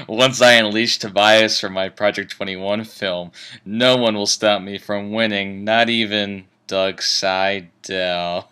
Once I unleash Tobias for my Project 21 film, no one will stop me from winning, not even Doug Seidel.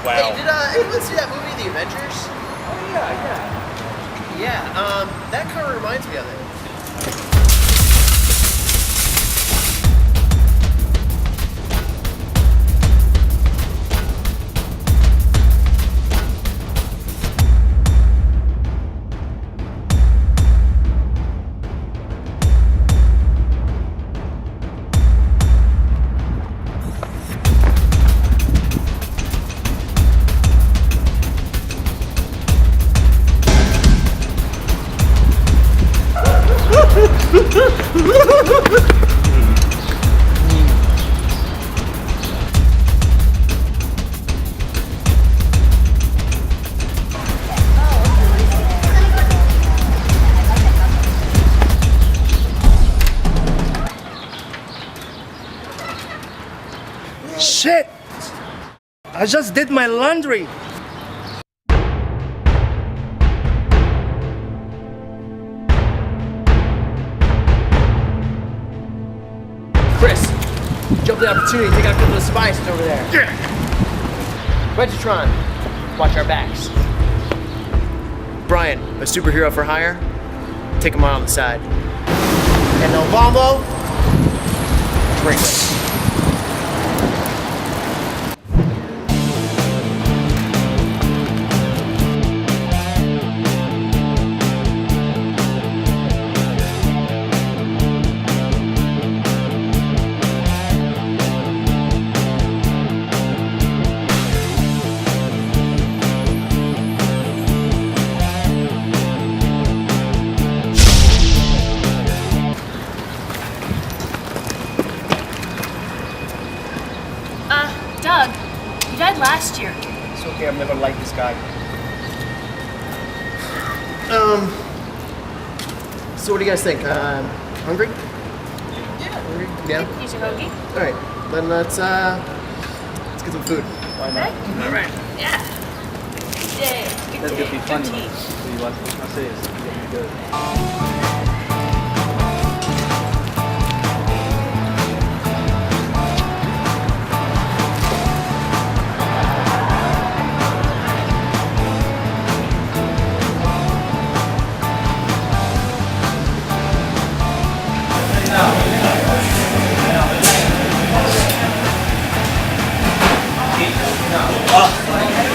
Wow. Hey, did anyone see that movie, The Avengers? Oh yeah. Yeah, that kind of reminds me of it. Shit! I just did my laundry. Chris, jump the opportunity to take out a couple of spies over there. Yeah. Regitron, watch our backs. Brian, a superhero for hire, take him on the side. And Obama, drinks. Doug, you died last year. It's okay, I'm never like this guy. So what do you guys think? Hungry? Yeah. Hungry? Yeah? Use your hoagie. Alright, then let's get some food. Why not? Alright. Yeah. Yay. That's gonna be funny. Good tea. So you watch what I say, it's gonna be good.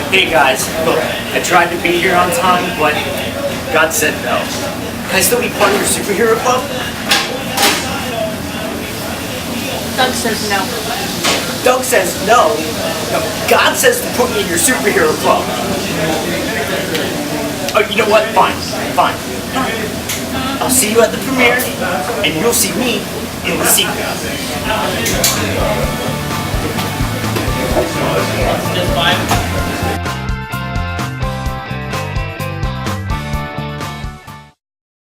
Hey guys, look, I tried to be here on time, but God said no. Can I still be part of your superhero club? Doug says no. Doug says no. No, God says to put me in your superhero club. Oh, you know what? Fine. I'll see you at the premiere, and you'll see me in the sequel.